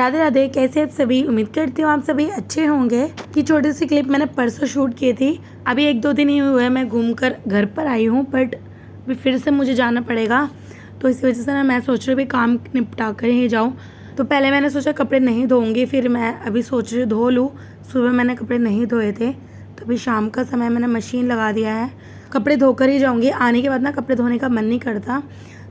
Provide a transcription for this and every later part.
राधे राधे। कैसे आप सभी? उम्मीद करती हूँ आप सभी अच्छे होंगे। ये छोटी सी क्लिप मैंने परसों शूट की थी। अभी 1-2 दिन ही हुए मैं घूमकर घर पर आई हूँ, बट अभी फिर से मुझे जाना पड़ेगा। तो इसी वजह से ना मैं सोच रही हूँ काम निपटा कर ही जाऊँ। तो पहले मैंने सोचा कपड़े नहीं धोऊंगी, फिर मैं अभी सोच रही धो लूँ। सुबह मैंने कपड़े नहीं धोए थे, तो अभी शाम का समय मैंने मशीन लगा दिया है। कपड़े धोकर ही जाऊँगी। आने के बाद ना कपड़े धोने का मन नहीं करता,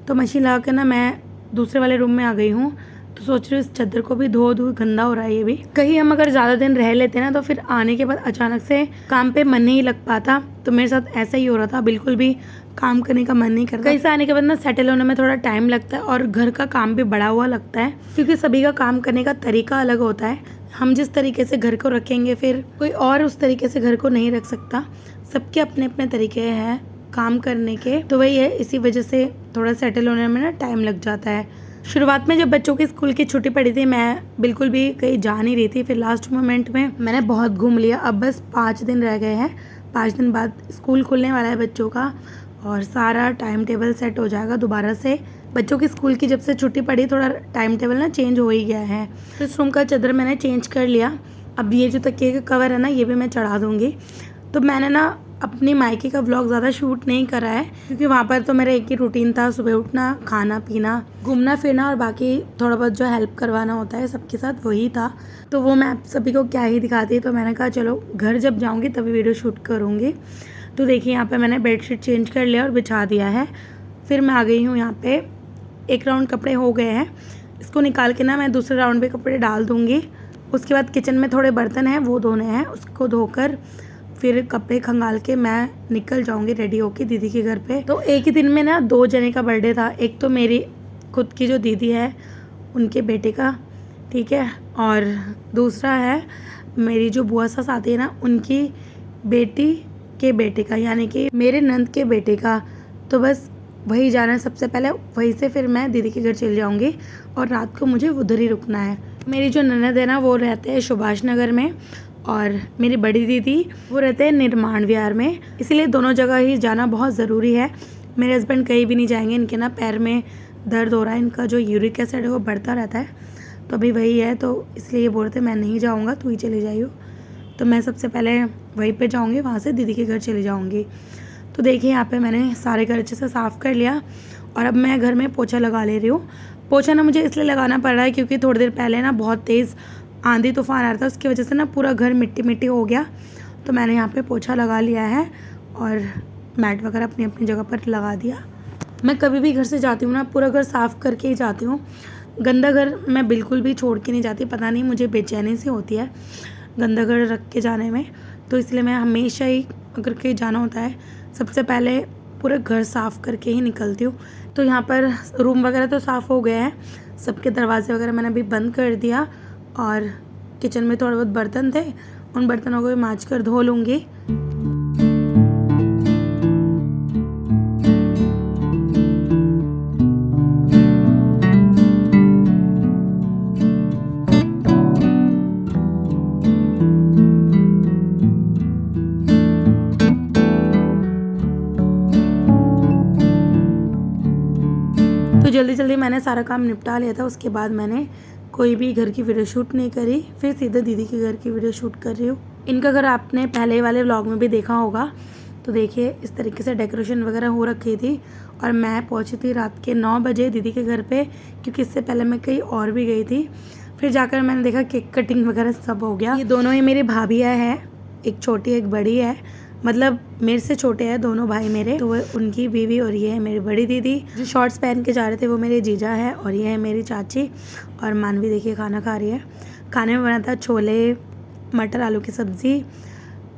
तो मशीन लगा कर ना मैं दूसरे वाले रूम में आ गई हूँ। तो सोच रही हूँ इस चादर को भी धो दूँ, गंदा हो रहा है ये भी। कहीं हम अगर ज़्यादा दिन रह लेते ना तो फिर आने के बाद अचानक से काम पे मन नहीं लग पाता। तो मेरे साथ ऐसा ही हो रहा था, बिल्कुल भी काम करने का मन नहीं करता। कहीं से आने के बाद ना सेटल होने में थोड़ा टाइम लगता है और घर का काम भी बढ़ा हुआ लगता है, क्योंकि सभी का काम करने का तरीका अलग होता है। हम जिस तरीके से घर को रखेंगे फिर कोई और उस तरीके से घर को नहीं रख सकता। सबके अपने अपने तरीके हैं काम करने के, तो वही है, इसी वजह से थोड़ा सेटल होने में ना टाइम लग जाता है। शुरुआत में जब बच्चों की स्कूल की छुट्टी पड़ी थी मैं बिल्कुल भी कहीं जा नहीं रही थी। फिर लास्ट मोमेंट में मैंने बहुत घूम लिया। अब बस 5 दिन रह गए हैं। 5 दिन बाद स्कूल खुलने वाला है बच्चों का और सारा टाइम टेबल सेट हो जाएगा दोबारा से। बच्चों की स्कूल की जब से छुट्टी पड़ी थोड़ा टाइम टेबल ना चेंज हो ही गया है। तो इस रूम का चादर मैंने चेंज कर लिया। अब ये जो तकिए का कवर है ना ये भी मैं चढ़ा दूँगी। तो मैंने ना अपनी मायके का व्लॉग ज़्यादा शूट नहीं करा है, क्योंकि वहाँ पर तो मेरा एक ही रूटीन था, सुबह उठना, खाना पीना, घूमना फिरना और बाकी थोड़ा बहुत जो हेल्प करवाना होता है सबके साथ वही था। तो वो मैं आप सभी को क्या ही दिखाती। तो मैंने कहा चलो घर जब जाऊँगी तभी वीडियो शूट करूँगी। तो देखिए यहाँ पे मैंने बेडशीट चेंज कर लिया और बिछा दिया है। फिर मैं आ गई हूँ यहाँ पे। एक राउंड कपड़े हो गए हैं, इसको निकाल के ना मैं दूसरे राउंड पे कपड़े डाल दूँगी। उसके बाद किचन में थोड़े बर्तन हैं वो धोने हैं, उसको धोकर फिर कपड़े खंगाल के मैं निकल जाऊंगी रेडी होके दीदी के घर पे। तो एक ही दिन में ना 2 जने का बर्थडे था। एक तो मेरी खुद की जो दीदी है उनके बेटे का, ठीक है, और दूसरा है मेरी जो बुआ सास आती है ना उनकी बेटी के बेटे का, यानी कि मेरे नंद के बेटे का। तो बस वही जाना है सबसे पहले, वहीं से फिर मैं दीदी के घर चली जाऊँगी और रात को मुझे उधर ही रुकना है। मेरी जो ननद है ना वो रहते हैं सुभाष नगर में और मेरी बड़ी दीदी वो रहते हैं निर्माण विहार में, इसलिए दोनों जगह ही जाना बहुत ज़रूरी है। मेरे हस्बैंड कहीं भी नहीं जाएंगे, इनके ना पैर में दर्द हो रहा है, इनका जो यूरिक एसिड है वो बढ़ता रहता है। तो अभी वही है, तो इसलिए ये बोल रहे थे मैं नहीं जाऊँगा तू ही चली जाइयो। तो मैं सबसे पहले वहीं पर जाऊँगी, वहाँ से दीदी के घर चली जाऊँगी। तो देखिए यहाँ पर मैंने सारे घर अच्छे से साफ़ कर लिया और अब मैं घर में पोछा लगा ले रही हूँ। पोछा ना मुझे इसलिए लगाना पड़ रहा है क्योंकि थोड़ी देर पहले ना बहुत तेज़ आंधी तूफान आ रहा था, उसकी वजह से ना पूरा घर मिट्टी मिट्टी हो गया। तो मैंने यहाँ पे पोछा लगा लिया है और मैट वगैरह अपनी अपनी जगह पर लगा दिया। मैं कभी भी घर से जाती हूँ ना पूरा घर साफ़ करके ही जाती हूँ। गंदा घर मैं बिल्कुल भी छोड़ के नहीं जाती, पता नहीं मुझे बेचैनी सी होती है गंदा घर रख के जाने में। तो इसलिए मैं हमेशा ही अगर कहीं जाना होता है सबसे पहले पूरा घर साफ़ करके ही निकलती हूँ। तो यहाँ पर रूम वगैरह तो साफ़ हो गए हैं, सबके दरवाजे वगैरह मैंने अभी बंद कर दिया और किचन में थोड़े बहुत बर्तन थे, उन बर्तनों को भी मांज कर धो लूँगी। तो जल्दी जल्दी मैंने सारा काम निपटा लिया था। उसके बाद मैंने कोई भी घर की वीडियो शूट नहीं करी, फिर सीधे दीदी के घर की वीडियो शूट कर रही हूँ। इनका घर आपने पहले वाले व्लॉग में भी देखा होगा। तो देखिए इस तरीके से डेकोरेशन वगैरह हो रखी थी और मैं पहुँची थी रात के 9 बजे दीदी के घर पे, क्योंकि इससे पहले मैं कहीं और भी गई थी। फिर जाकर मैंने देखा केक कटिंग वगैरह सब हो गया। ये दोनों ही मेरी भाभियाँ हैं, एक छोटी एक बड़ी है, मतलब मेरे से छोटे हैं दोनों भाई मेरे। तो वो उनकी बीवी और ये है मेरी बड़ी दीदी। जो शॉर्ट्स पहन के जा रहे थे वो मेरे जीजा है और ये है मेरी चाची। और मानवी देखिए खाना खा रही है। खाने में बना था छोले मटर आलू की सब्ज़ी,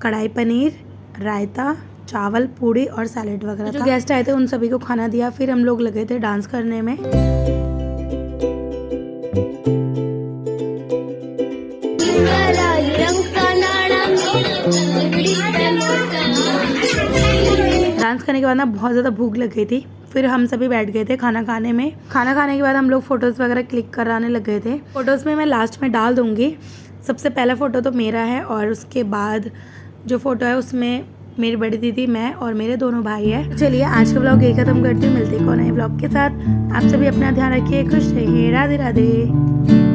कढ़ाई पनीर, रायता, चावल, पूड़ी और सैलेड वगैरह। जो गेस्ट आए थे उन सभी को खाना दिया, फिर हम लोग लगे थे डांस करने में। डांस करने के बाद ना बहुत ज़्यादा भूख लग गई थी, फिर हम सभी बैठ गए थे खाना खाने में। खाना खाने के बाद हम लोग फ़ोटोज़ वगैरह क्लिक कराने लग गए थे। फ़ोटोज़ में मैं लास्ट में डाल दूँगी। सबसे पहला फ़ोटो तो मेरा है और उसके बाद जो फ़ोटो है उसमें मेरी बड़ी दीदी, मैं और मेरे दोनों भाई है। चलिए आज का ब्लॉग यही खत्म करती हूँ, मिलते हैं नए ब्लॉग के साथ। आप सभी अपना ध्यान रखिए, खुश रहिए, राधे राधे।